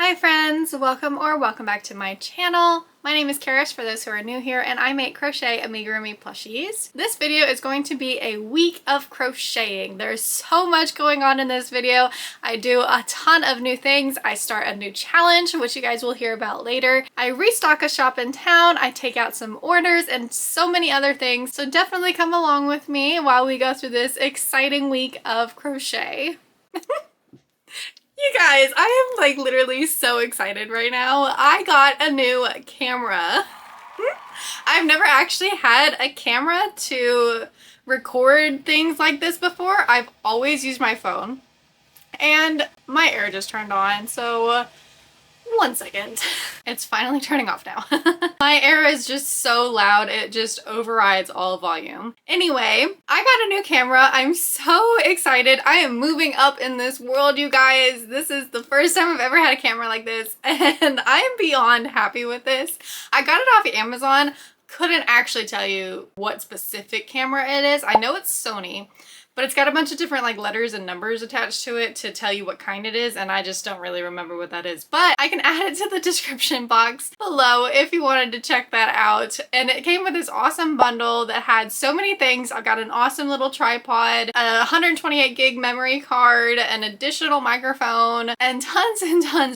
Hi friends, welcome back to my channel. My name is Karis for those who are new here, and I make crochet amigurumi plushies. This video is going to be a week of crocheting. There's so much going on in this video. I do a ton of new things. I start a new challenge, which you guys will hear about later. I restock a shop in town. I take out some orders and so many other things. So definitely come along with me while we go through this exciting week of crochet. You guys, I am like literally so excited right now. I got a new camera. I've never actually had a camera to record things like this before. I've always used my phone. And my air just turned on, so one second. It's finally turning off now. My air is just so loud, it just overrides all volume. Anyway, I got a new camera. I'm so excited. I am moving up in this world, you guys. This is the first time I've ever had a camera like this, and I am beyond happy with this. I got it off Amazon. Couldn't actually tell you what specific camera it is. I know it's Sony, but it's got a bunch of different like letters and numbers attached to it to tell you what kind it is, and I just don't really remember what that is. But I can add it to the description box below if you wanted to check that out. And it came with this awesome bundle that had so many things. I got an awesome little tripod, a 128 gig memory card, an additional microphone, and tons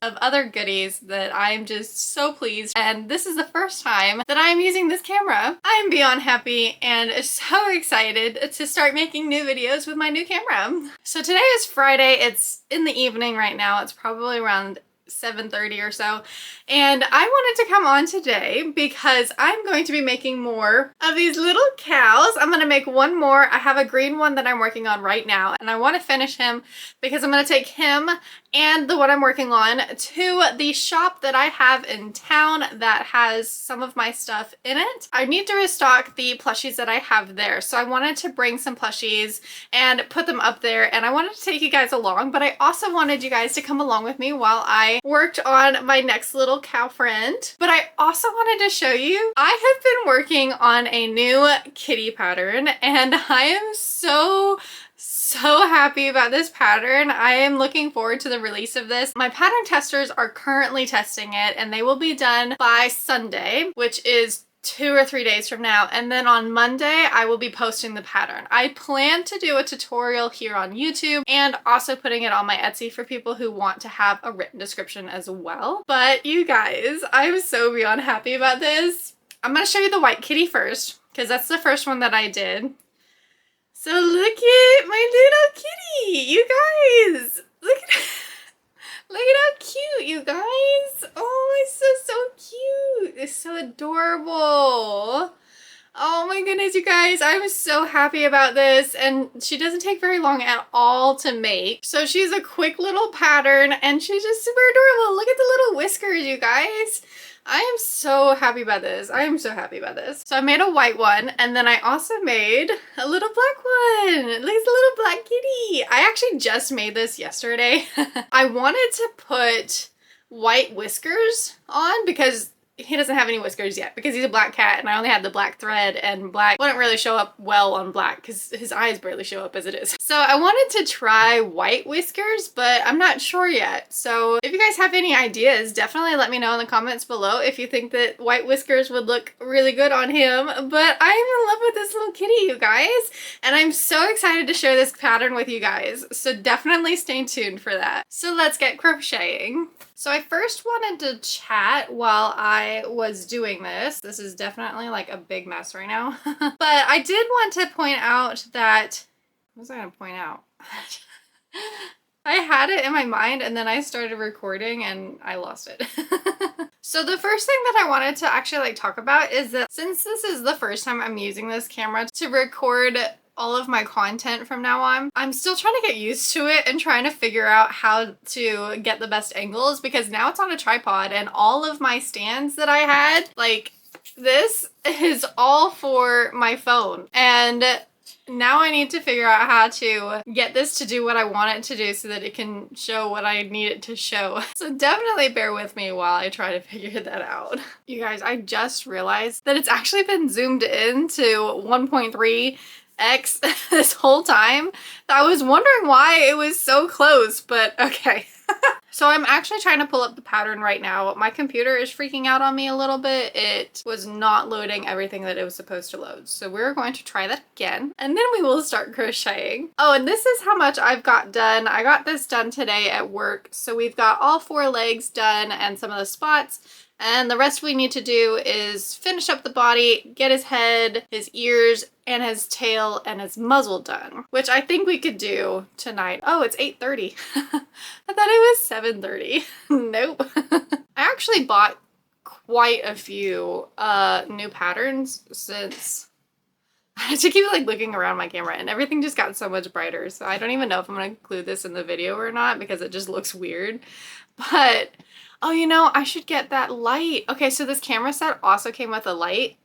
of other goodies that I'm just so pleased. And this is the first time that I'm using this camera. I'm beyond happy and so excited to start making new videos with my new camera. So today is Friday. It's in the evening right now. It's probably around 7:30 or so, and I wanted to come on today because I'm going to be making more of these little cows. I'm going to make one more. I have a green one that I'm working on right now, and I want to finish him because I'm going to take him and the one I'm working on to the shop that I have in town that has some of my stuff in it. I need to restock the plushies that I have there, so I wanted to bring some plushies and put them up there, and I wanted to take you guys along, but I also wanted you guys to come along with me while I worked on my next little cow friend. But I also wanted to show you, I have been working on a new kitty pattern, and I am so happy about this pattern. I am looking forward to the release of this. My pattern testers are currently testing it, and they will be done by Sunday, which is 2 or 3 days from now, and then on Monday I will be posting the pattern. I plan to do a tutorial here on YouTube and also putting it on my Etsy for people who want to have a written description as well. But you guys, I'm so beyond happy about this. I'm going to show you the white kitty first because that's the first one that I did. So look at my little kitty, you guys. Look at how cute, you guys. Oh, it's so cute. It's so adorable. Oh my goodness, you guys. I'm so happy about this, and she doesn't take very long at all to make. So she's a quick little pattern, and she's just super adorable. Look at the little whiskers, you guys. I am so happy about this. I am so happy about this. So I made a white one, and then I also made a little black one. Look at the little black kitty. I actually just made this yesterday. I wanted to put white whiskers on because he doesn't have any whiskers yet because he's a black cat, and I only had the black thread, and black wouldn't really show up well on black because his eyes barely show up as it is. So I wanted to try white whiskers, but I'm not sure yet. So if you guys have any ideas, definitely let me know in the comments below if you think that white whiskers would look really good on him. But I'm in love with this little kitty, you guys, and I'm so excited to share this pattern with you guys. So definitely stay tuned for that. So let's get crocheting. So I first wanted to chat while I was doing this. This is definitely like a big mess right now. But I did want to point out that, what was I going to point out? I had it in my mind and then I started recording and I lost it. So the first thing that I wanted to actually like talk about is that since this is the first time I'm using this camera to record all of my content from now on, I'm still trying to get used to it and trying to figure out how to get the best angles because now it's on a tripod, and all of my stands that I had, like this, is all for my phone, and now I need to figure out how to get this to do what I want it to do so that it can show what I need it to show. So definitely bear with me while I try to figure that out. You guys, I just realized that it's actually been zoomed in to 1.3 X this whole time. I was wondering why it was so close, but okay. So I'm actually trying to pull up the pattern right now. My computer is freaking out on me a little bit. It was not loading everything that it was supposed to load. So we're going to try that again, and then we will start crocheting. Oh, and this is how much I've got done. I got this done today at work. So we've got all 4 legs done and some of the spots. And the rest we need to do is finish up the body, get his head, his ears, and his tail and his muzzle done, which I think we could do tonight. Oh, it's 8:30. I thought it was 7:30. Nope. I actually bought quite a few new patterns since I had to keep like looking around my camera, and everything just got so much brighter. So I don't even know if I'm gonna include this in the video or not because it just looks weird. But oh, you know, I should get that light. Okay, so this camera set also came with a light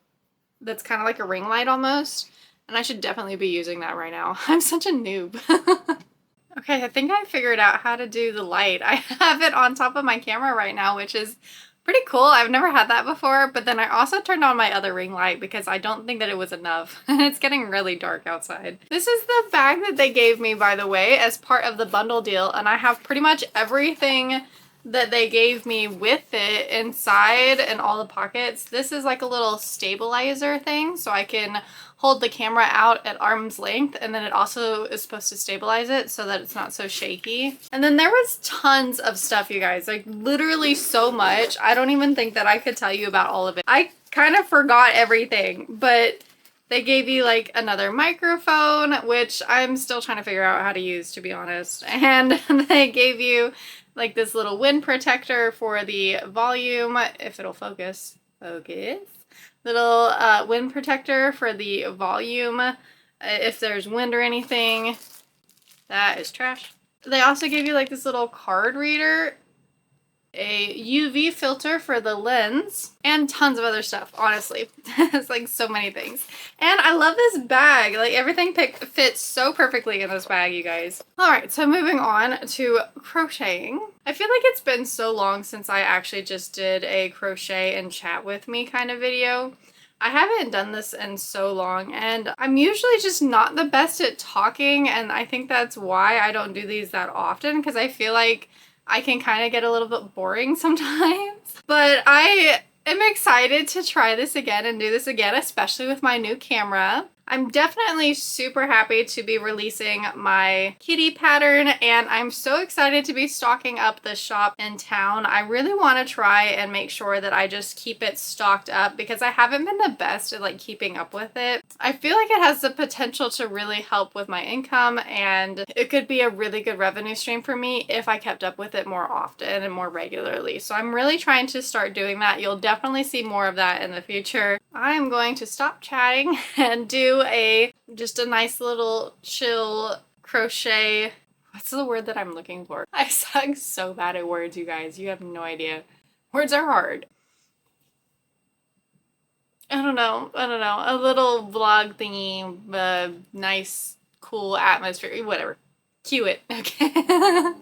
that's kind of like a ring light almost, and I should definitely be using that right now. I'm such a noob. Okay, I think I figured out how to do the light. I have it on top of my camera right now, which is pretty cool. I've never had that before, but then I also turned on my other ring light because I don't think that it was enough. It's getting really dark outside. This is the bag that they gave me, by the way, as part of the bundle deal, and I have pretty much everything that they gave me with it inside and all the pockets. This is like a little stabilizer thing, so I can hold the camera out at arm's length, and then it also is supposed to stabilize it so that it's not so shaky. And then there was tons of stuff, you guys, like literally so much. I don't even think that I could tell you about all of it. I kind of forgot everything, but they gave you like another microphone, which I'm still trying to figure out how to use, to be honest. And they gave you like this little wind protector for the volume, if it'll focus. Little wind protector for the volume, if there's wind or anything. That is trash. They also gave you like this little card reader, a UV filter for the lens, and tons of other stuff, honestly. It's like so many things. And I love this bag. Like everything fits so perfectly in this bag, you guys. All right, so moving on to crocheting. I feel like it's been so long since I actually just did a crochet and chat with me kind of video. I haven't done this in so long, and I'm usually just not the best at talking, and I think that's why I don't do these that often, because I feel like I can kind of get a little bit boring sometimes. But I am excited to try this again and do this again, especially with my new camera. I'm definitely super happy to be releasing my kitty pattern, and I'm so excited to be stocking up the shop in town. I really want to try and make sure that I just keep it stocked up because I haven't been the best at like keeping up with it. I feel like it has the potential to really help with my income, and it could be a really good revenue stream for me if I kept up with it more often and more regularly. So I'm really trying to start doing that. You'll definitely see more of that in the future. I'm going to stop chatting and do just a nice little chill crochet. What's the word that I'm looking for? I suck so bad at words, you guys. You have no idea. Words are hard. I don't know. A little vlog thingy, nice, cool atmosphere, whatever. Cue it. Okay.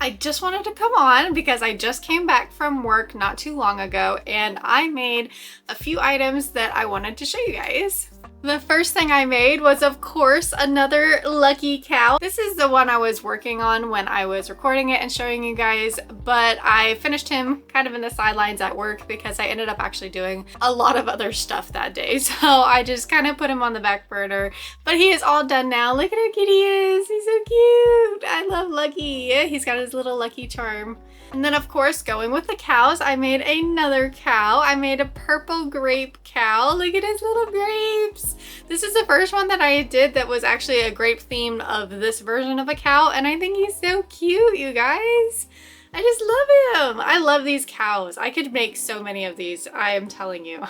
I just wanted to come on because I just came back from work not too long ago, and I made a few items that I wanted to show you guys. The first thing I made was, of course, another lucky cow. This is the one I was working on when I was recording it and showing you guys, but I finished him kind of in the sidelines at work because I ended up actually doing a lot of other stuff that day. So I just kind of put him on the back burner, but he is all done now. Look at how cute he is. He's so cute. I love Lucky. He's got his little lucky charm. And then, of course, going with the cows, I made another cow. I made a purple grape cow. Look at his little grapes. This is the first one that I did that was actually a grape theme of this version of a cow, and I think he's so cute, you guys. I just love him. I love these cows. I could make so many of these, I am telling you.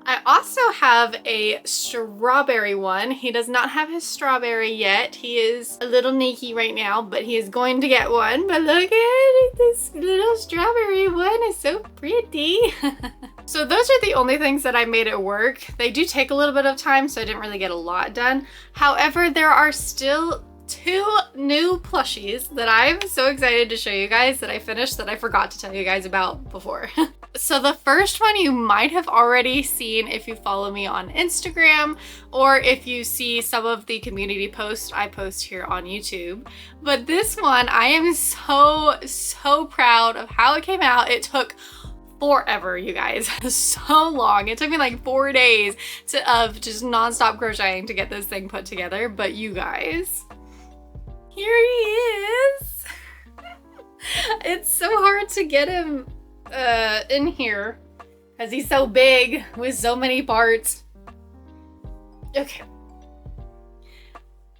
I also have a strawberry one. He does not have his strawberry yet. He is a little sneaky right now, but he is going to get one. But look at it, this little strawberry one is so pretty. So those are the only things that I made at work. They do take a little bit of time, so I didn't really get a lot done. However, there are still 2 new plushies that I'm so excited to show you guys that I finished that I forgot to tell you guys about before. So the first one you might have already seen if you follow me on Instagram or if you see some of the community posts I post here on YouTube. But this one, I am so proud of how it came out. It took forever, you guys. So long. It took me like 4 days of just nonstop crocheting to get this thing put together. But you guys, here he is. It's so hard to get him in here because he's so big with so many parts. Okay.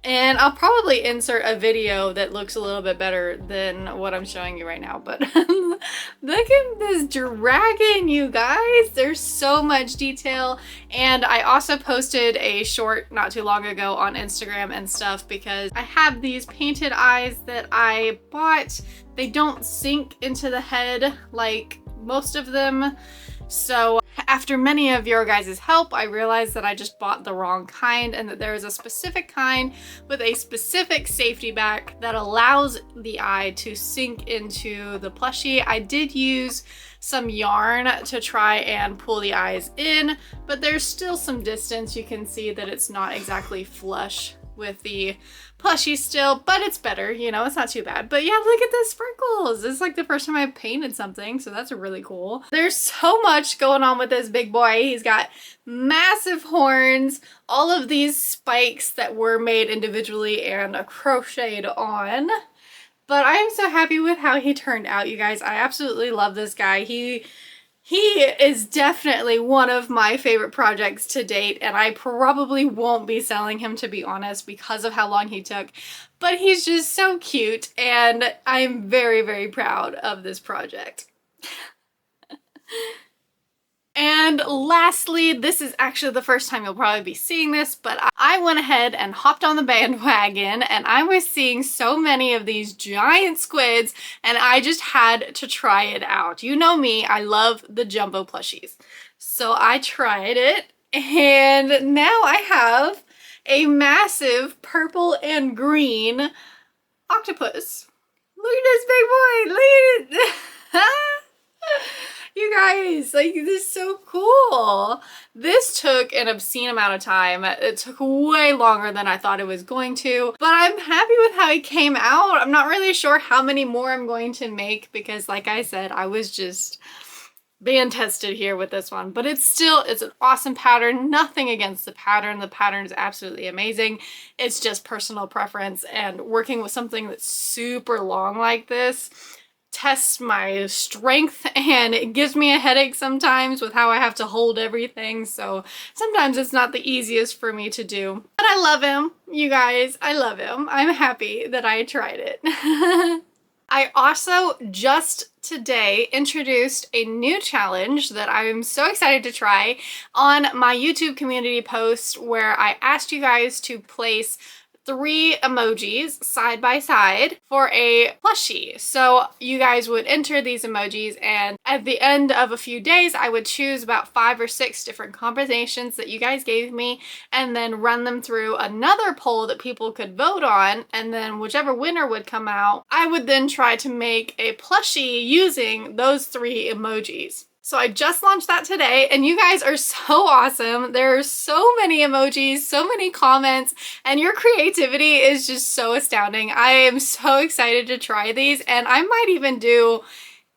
And I'll probably insert a video that looks a little bit better than what I'm showing you right now, but look at this dragon, you guys. There's so much detail. And I also posted a short not too long ago on Instagram and stuff because I have these painted eyes that I bought. They don't sink into the head like most of them. So after many of your guys' help, I realized that I just bought the wrong kind and that there is a specific kind with a specific safety back that allows the eye to sink into the plushie. I did use some yarn to try and pull the eyes in, but there's still some distance. You can see that it's not exactly flush with the plushie still, but it's better, you know, it's not too bad. But yeah, look at the sprinkles. This is like the first time I've painted something, so that's really cool. There's so much going on with this big boy. He's got massive horns, all of these spikes that were made individually and crocheted on. But I am so happy with how he turned out, you guys. I absolutely love this guy. He is definitely one of my favorite projects to date, and I probably won't be selling him, to be honest, because of how long he took. But he's just so cute, and I'm very proud of this project. And lastly, this is actually the first time you'll probably be seeing this, but I went ahead and hopped on the bandwagon and I was seeing so many of these giant squids and I just had to try it out. You know me, I love the jumbo plushies. So I tried it and now I have a massive purple and green octopus. Look at this big boy, look at it. You guys, like, this is so cool. This took an obscene amount of time. It took way longer than I thought it was going to, but I'm happy with how it came out. I'm not really sure how many more I'm going to make because, like I said, I was just being tested here with this one, but it's an awesome pattern. Nothing against the pattern. The pattern is absolutely amazing. It's just personal preference, and working with something that's super long like this tests my strength and it gives me a headache sometimes with how I have to hold everything, so sometimes it's not the easiest for me to do. But I love him, you guys. I love him. I'm happy that I tried it. I also just today introduced a new challenge that I'm so excited to try on my YouTube community post where I asked you guys to place 3 emojis side by side for a plushie. So you guys would enter these emojis and at the end of a few days I would choose about 5 or 6 different combinations that you guys gave me and then run them through another poll that people could vote on, and then whichever winner would come out, I would then try to make a plushie using those 3 emojis. So I just launched that today and you guys are so awesome. There are so many emojis, so many comments, and your creativity is just so astounding. I am so excited to try these, and I might even do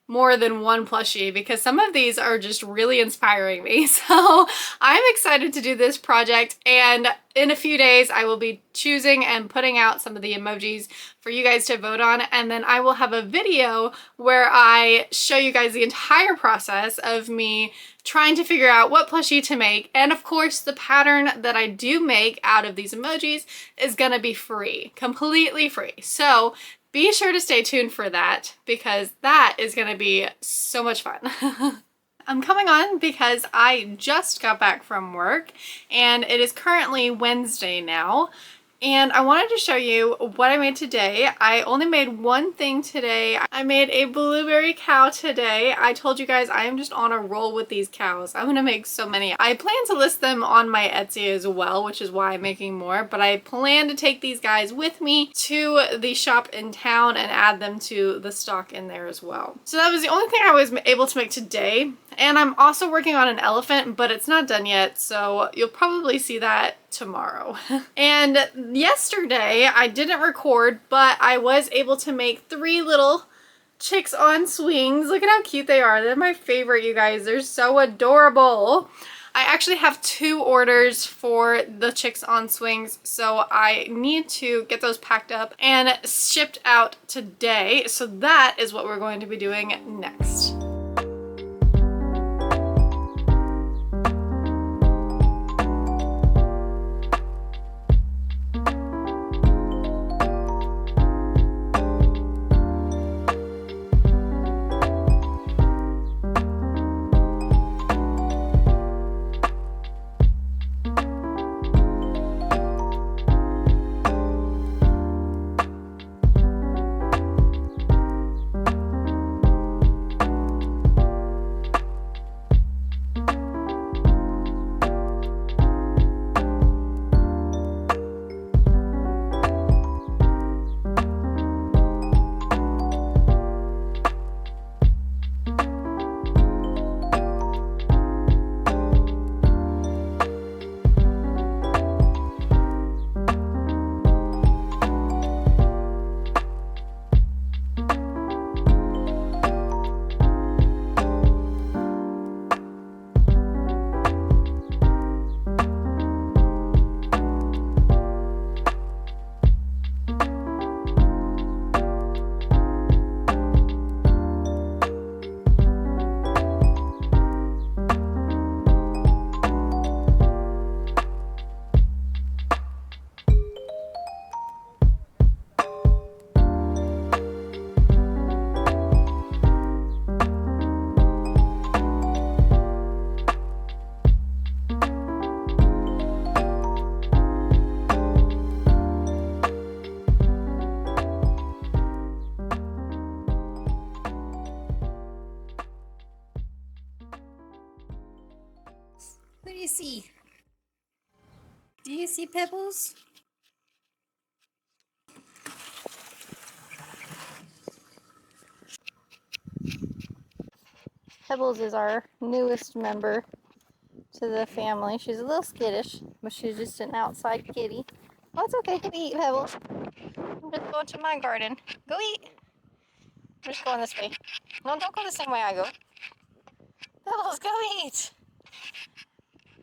more than one plushie because some of these are just really inspiring me. So I'm excited to do this project, and in a few days I will be choosing and putting out some of the emojis for you guys to vote on, and then I will have a video where I show you guys the entire process of me trying to figure out what plushie to make. And of course the pattern that I do make out of these emojis is gonna be free, completely free. So be sure to stay tuned for that because that is going to be so much fun. I'm coming on because I just got back from work and it is currently Wednesday now. And I wanted to show you what I made today. I only made one thing today. I made a blueberry cow today. I told you guys I am just on a roll with these cows. I'm gonna make so many. I plan to list them on my Etsy as well, which is why I'm making more, but I plan to take these guys with me to the shop in town and add them to the stock in there as well. So that was the only thing I was able to make today. And I'm also working on an elephant, but it's not done yet, so you'll probably see that tomorrow. And yesterday I didn't record, but I was able to make 3 little chicks on swings. Look at how cute they are. They're my favorite, you guys. They're so adorable. I actually have 2 orders for the chicks on swings, so I need to get those packed up and shipped out today. So that is what we're going to be doing next. What do you see? Do you see Pebbles? Pebbles is our newest member to the family. She's a little skittish, but she's just an outside kitty. Oh, it's okay. Go eat, Pebbles. I'm just going to my garden. Go eat. I'm just going this way. No, don't go the same way I go. Pebbles, go eat.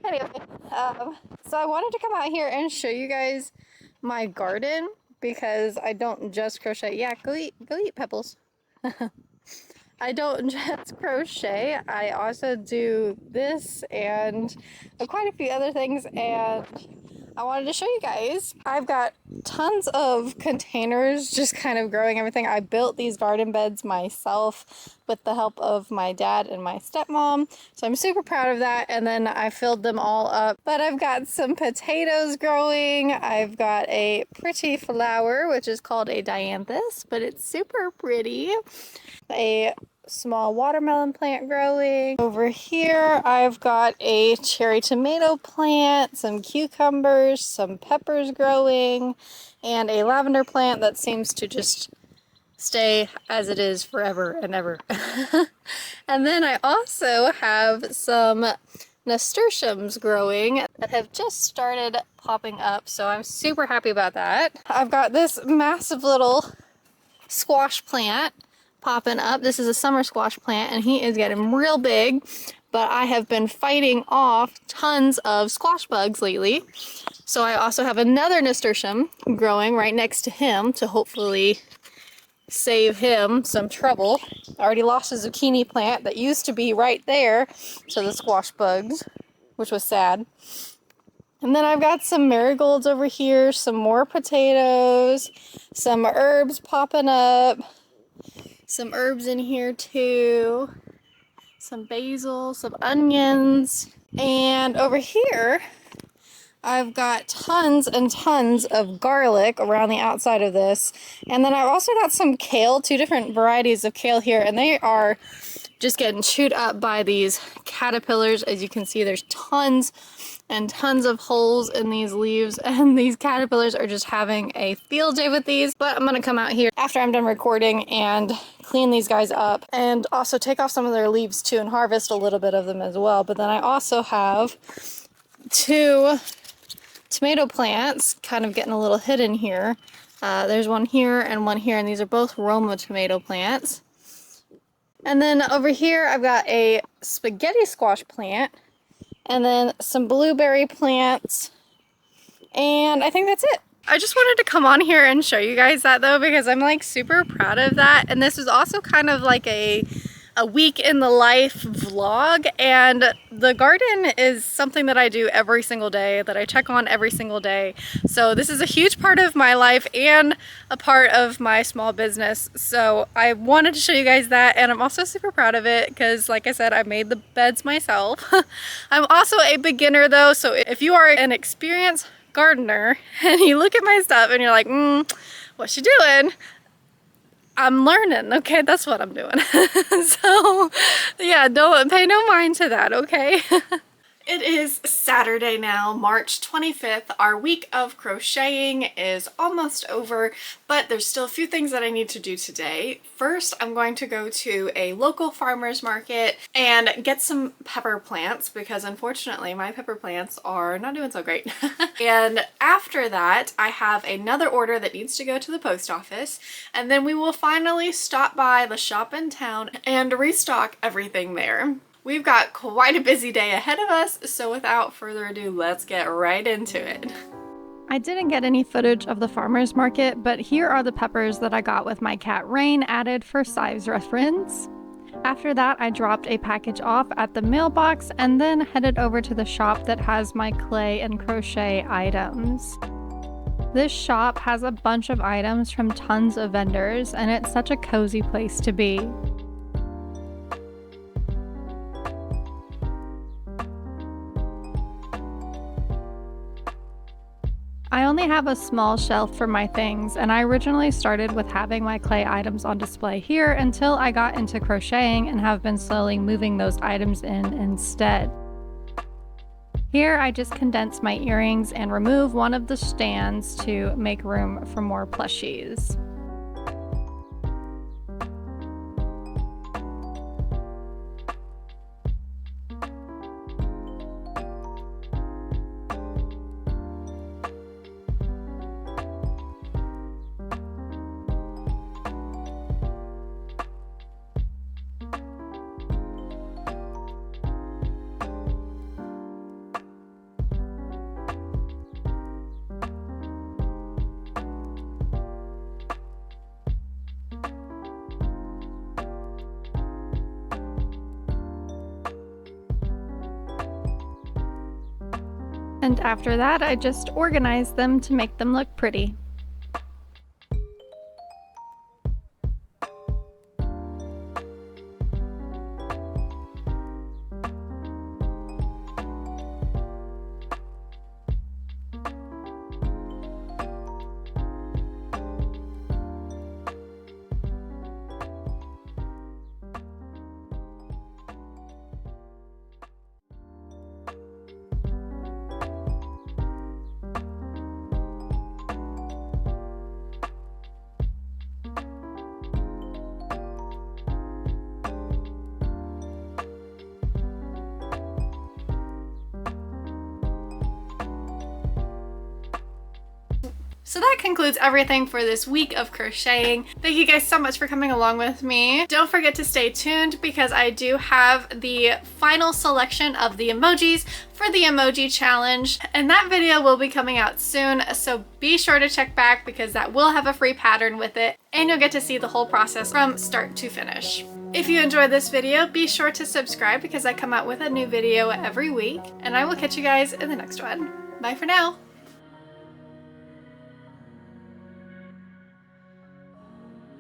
Anyway, so I wanted to come out here and show you guys my garden because I don't just crochet. Yeah, go eat, Pebbles. I don't just crochet. I also do this and quite a few other things, and I wanted to show you guys. I've got tons of containers just kind of growing everything. I built these garden beds myself with the help of my dad and my stepmom, so I'm super proud of that. And then I filled them all up. But I've got some potatoes growing. I've got a pretty flower, which is called a dianthus, but it's super pretty. A small watermelon plant growing. Over here I've got a cherry tomato plant, some cucumbers, some peppers growing, and a lavender plant that seems to just stay as it is forever and ever. And then I also have some nasturtiums growing that have just started popping up, so I'm super happy about that. I've got this massive little squash plant popping up. This is a summer squash plant and he is getting real big, but I have been fighting off tons of squash bugs lately. So I also have another nasturtium growing right next to him to hopefully save him some trouble. I already lost a zucchini plant that used to be right there to the squash bugs, which was sad. And then I've got some marigolds over here, some more potatoes, some herbs popping up, some herbs in here too, some basil, some onions, and over here I've got tons and tons of garlic around the outside of this. And then I've also got some kale, 2 different varieties of kale here, and they are just getting chewed up by these caterpillars. As you can see, there's tons and tons of holes in these leaves, and these caterpillars are just having a field day with these. But I'm gonna come out here after I'm done recording and clean these guys up and also take off some of their leaves too and harvest a little bit of them as well. But then I also have 2 tomato plants kind of getting a little hidden here. There's one here, and these are both Roma tomato plants. And then over here I've got a spaghetti squash plant, and then some blueberry plants, and I think that's it. I just wanted to come on here and show you guys that though, because I'm like super proud of that. And this is also kind of like a week in the life vlog, and the garden is something that I do every single day, that I check on every single day. So this is a huge part of my life and a part of my small business. So I wanted to show you guys that, and I'm also super proud of it because, like I said, I made the beds myself. I'm also a beginner though, so if you are an experienced gardener and you look at my stuff and you're like, what's she doing? I'm learning, okay? That's what I'm doing. So, yeah, don't pay no mind to that, okay? It is Saturday now, March 25th. Our week of crocheting is almost over, but there's still a few things that I need to do today. First, I'm going to go to a local farmer's market and get some pepper plants because unfortunately my pepper plants are not doing so great. And after that, I have another order that needs to go to the post office, and then we will finally stop by the shop in town and restock everything there. We've got quite a busy day ahead of us, so without further ado, let's get right into it. I didn't get any footage of the farmer's market, but here are the peppers that I got with my cat Rain added for size reference. After that, I dropped a package off at the mailbox and then headed over to the shop that has my clay and crochet items. This shop has a bunch of items from tons of vendors, and it's such a cozy place to be. I only have a small shelf for my things, and I originally started with having my clay items on display here until I got into crocheting and have been slowly moving those items in instead. Here I just condense my earrings and remove one of the stands to make room for more plushies. And after that, I just organize them to make them look pretty. So that concludes everything for this week of crocheting. Thank you guys so much for coming along with me. Don't forget to stay tuned because I do have the final selection of the emojis for the emoji challenge, and that video will be coming out soon, so be sure to check back because that will have a free pattern with it and you'll get to see the whole process from start to finish. If you enjoyed this video, be sure to subscribe because I come out with a new video every week, and I will catch you guys in the next one. Bye for now.